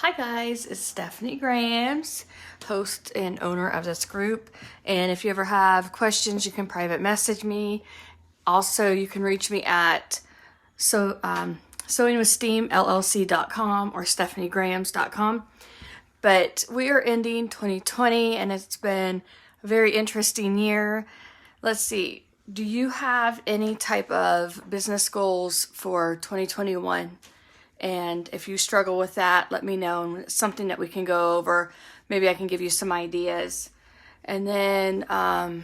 Hi guys, it's Stephanie Grams, host and owner of this group. And if you ever have questions, you can private message me. Also, you can reach me at sewingwithsteamllc.com or stephaniegrams.com. But we are ending 2020 and it's been a very interesting year. Let's see, do you have any type of business goals for 2021? And if you struggle with that, let me know. It's something that we can go over. Maybe I can give you some ideas. And then I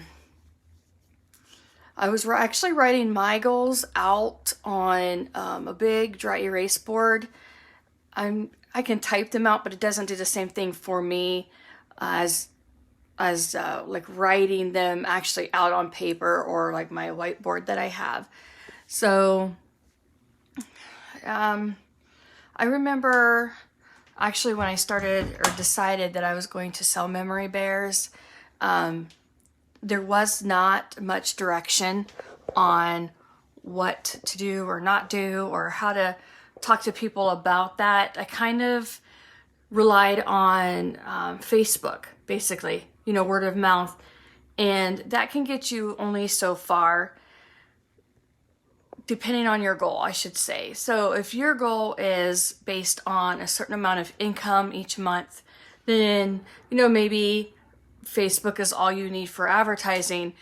was actually writing my goals out on a big dry erase board. I can type them out, but it doesn't do the same thing for me as like writing them actually out on paper or like my whiteboard that I have. So I remember actually when I started or decided that I was going to sell memory bears, there was not much direction on what to do or not do or how to talk to people about that. I kind of relied on Facebook, basically, word of mouth, and that can get you only so far, depending on your goal, I should say. So if your goal is based on a certain amount of income each month, then, maybe Facebook is all you need for advertising.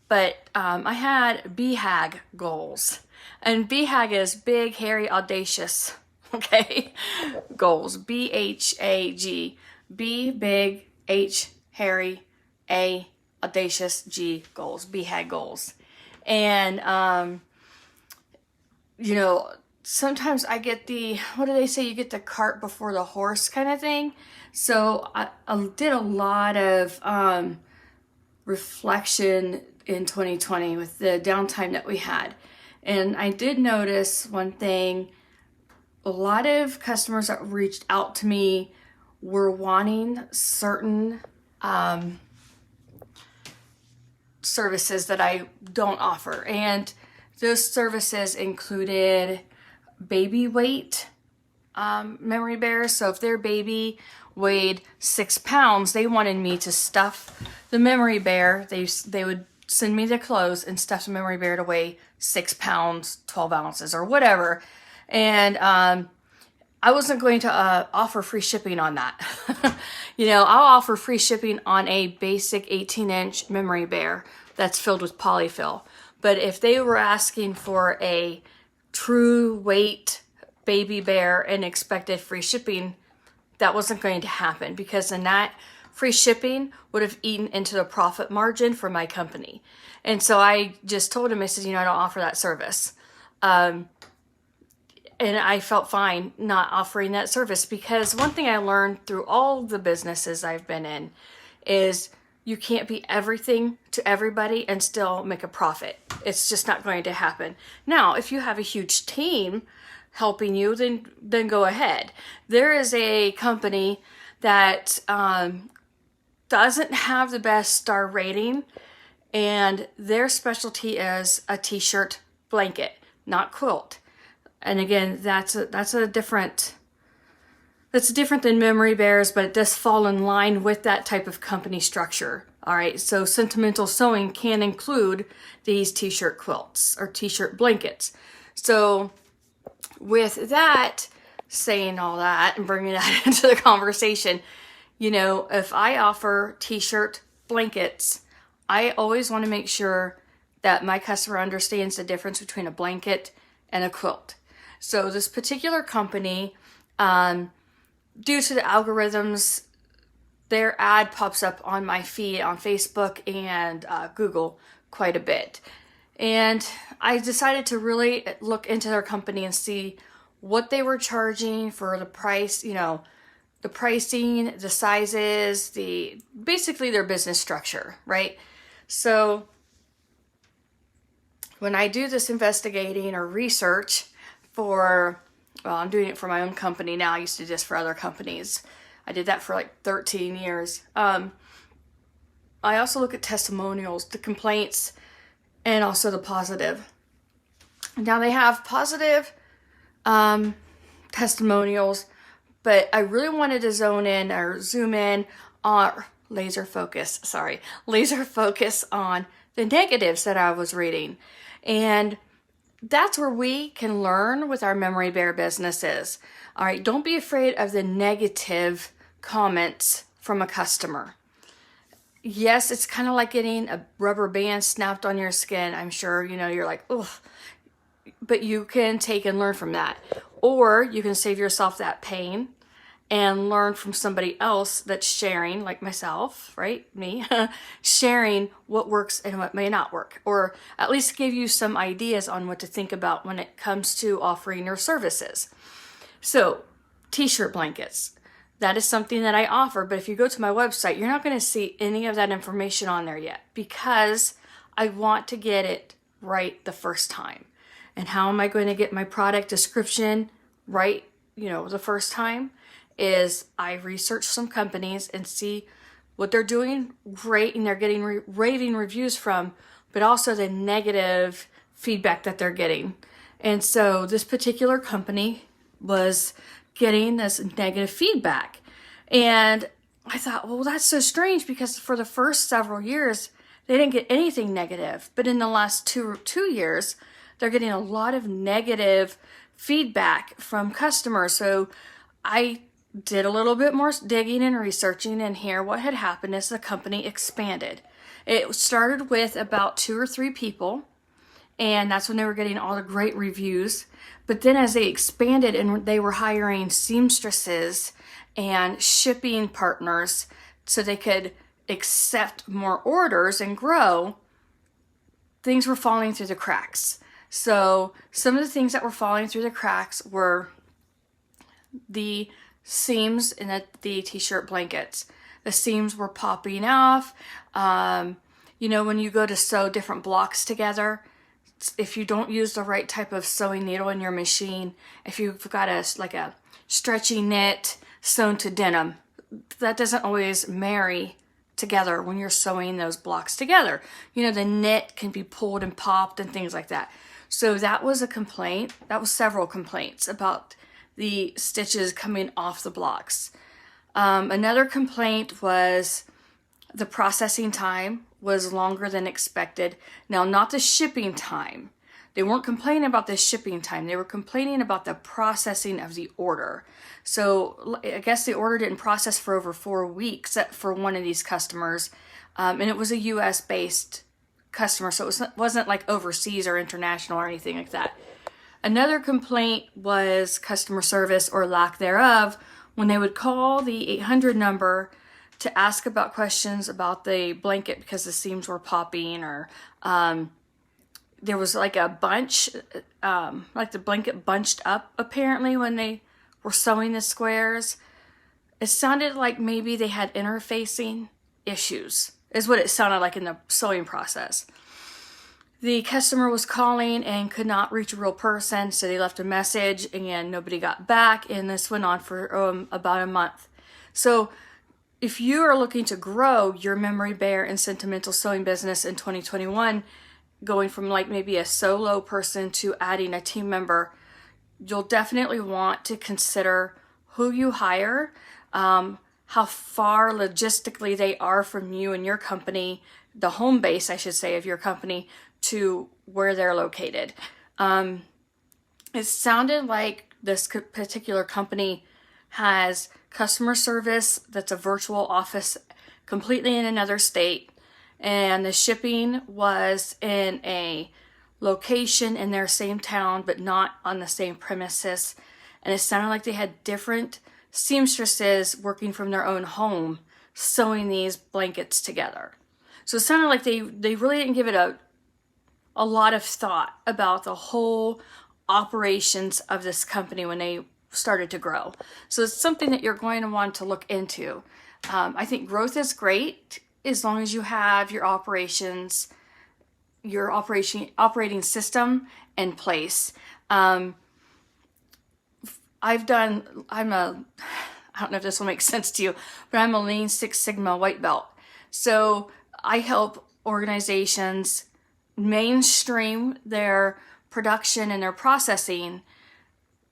But I had BHAG goals. And BHAG is big, hairy, audacious, okay? Goals. BHAG. B, big, H, hairy, A, audacious, G, goals. BHAG goals. And, sometimes I get what do they say? You get the cart before the horse kind of thing. So I did a lot of reflection in 2020 with the downtime that we had. And I did notice one thing. A lot of customers that reached out to me were wanting certain services that I don't offer. And those services included baby weight memory bears. So if their baby weighed 6 pounds, they wanted me to stuff the memory bear. They would send me the clothes and stuff the memory bear to weigh 6 pounds, 12 ounces or whatever. And I wasn't going to offer free shipping on that. I'll offer free shipping on a basic 18-inch memory bear that's filled with polyfill. But if they were asking for a true weight baby bear and expected free shipping, that wasn't going to happen, because then that free shipping would have eaten into the profit margin for my company. And so I just told him, I said, I don't offer that service. And I felt fine not offering that service, because one thing I learned through all the businesses I've been in is you can't be everything to everybody and still make a profit. It's just not going to happen. Now, if you have a huge team helping you, then go ahead. There is a company that doesn't have the best star rating, and their specialty is a t-shirt blanket, not quilt. And again, that's different than memory bears, but it does fall in line with that type of company structure. All right, so Sentimental Sewing can include these t-shirt quilts or t-shirt blankets. So with that, saying all that and bringing that into the conversation, if I offer t-shirt blankets, I always want to make sure that my customer understands the difference between a blanket and a quilt. So this particular company, due to the algorithms, their ad pops up on my feed on Facebook and Google quite a bit. And I decided to really look into their company and see what they were charging for the price, the pricing, the sizes, basically their business structure, right? So when I do this investigating or research I'm doing it for my own company now. I used to do this for other companies. I did that for like 13 years. I also look at testimonials, the complaints, and also the positive. Now they have positive testimonials, but I really wanted to zoom in on laser focus on the negatives that I was reading. And that's where we can learn with our Memory Bear businesses. All right, don't be afraid of the negative comments from a customer. Yes, it's kind of like getting a rubber band snapped on your skin. I'm sure, you're like, ugh, but you can take and learn from that. Or you can save yourself that pain and learn from somebody else that's sharing, like myself, right? Me, sharing what works and what may not work, or at least give you some ideas on what to think about when it comes to offering your services. So, t-shirt blankets. That is something that I offer, but if you go to my website, you're not going to see any of that information on there yet because I want to get it right the first time. And how am I going to get my product description right, the first time? Is I research some companies and see what they're doing great and they're getting raving reviews from, but also the negative feedback that they're getting. And so this particular company was getting this negative feedback. And I thought, well, that's so strange because for the first several years, they didn't get anything negative. But in the last two years, they're getting a lot of negative feedback from customers. So I did a little bit more digging and researching, and here what had happened is the company expanded. It started with about 2 or 3 people, and that's when they were getting all the great reviews. But then as they expanded and they were hiring seamstresses and shipping partners so they could accept more orders and grow, things were falling through the cracks. So some of the things that were falling through the cracks were the seams in the t-shirt blankets. The seams were popping off. When you go to sew different blocks together, if you don't use the right type of sewing needle in your machine, if you've got a stretchy knit sewn to denim, that doesn't always marry together when you're sewing those blocks together. The knit can be pulled and popped and things like that. So that was a complaint. That was several complaints about the stitches coming off the blocks. Another complaint was the processing time was longer than expected. Now, not the shipping time. They weren't complaining about the shipping time. They were complaining about the processing of the order. So I guess the order didn't process for over 4 weeks for one of these customers. And it was a US-based customer, so it wasn't like overseas or international or anything like that. Another complaint was customer service or lack thereof when they would call the 800 number to ask about questions about the blanket because the seams were popping, or there was like a bunch, like the blanket bunched up apparently when they were sewing the squares. It sounded like maybe they had interfacing issues, is what it sounded like in the sewing process. The customer was calling and could not reach a real person, so they left a message and nobody got back, and this went on for about a month. So if you are looking to grow your Memory Bear and Sentimental Sewing business in 2021, going from like maybe a solo person to adding a team member, you'll definitely want to consider who you hire, how far logistically they are from you and your company, the home base, I should say, of your company, to where they're located. It sounded like this particular company has customer service that's a virtual office completely in another state, and the shipping was in a location in their same town but not on the same premises, and it sounded like they had different seamstresses working from their own home sewing these blankets together. So it sounded like they really didn't give it a lot of thought about the whole operations of this company when they started to grow. So it's something that you're going to want to look into. I think growth is great as long as you have your operating system in place. I don't know if this will make sense to you, but I'm a Lean Six Sigma white belt. So I help organizations mainstream their production and their processing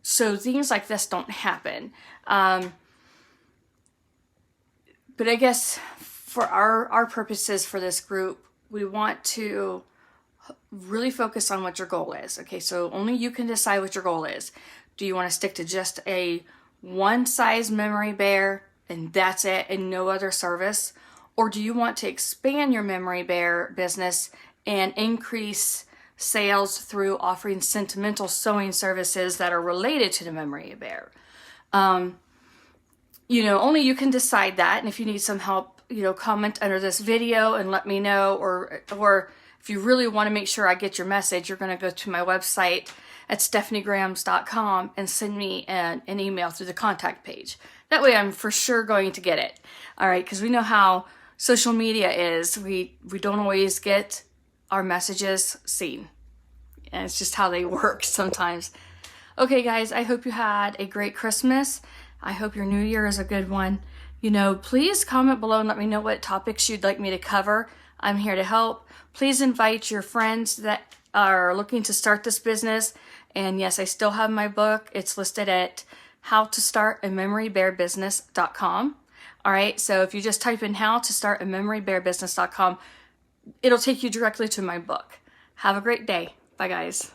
so things like this don't happen. But I guess for our purposes for this group, we want to really focus on what your goal is. Okay, so only you can decide what your goal is. Do you want to stick to just a one size memory bear and that's it and no other service? Or do you want to expand your memory bear business and increase sales through offering sentimental sewing services that are related to the memory bear? Only you can decide that. And if you need some help, comment under this video and let me know. Or if you really want to make sure I get your message, you're going to go to my website at stephaniegrams.com and send me an email through the contact page. That way I'm for sure going to get it. All right, because we know how social media is. We don't always get our messages seen. And it's just how they work sometimes. Okay, guys, I hope you had a great Christmas. I hope your new year is a good one. Please comment below and let me know what topics you'd like me to cover. I'm here to help. Please invite your friends that are looking to start this business. And yes, I still have my book. It's listed at howtostartamemorybearbusiness.com. All right, so if you just type in howtostartamemorybearbusiness.com, it'll take you directly to my book. Have a great day. Bye, guys.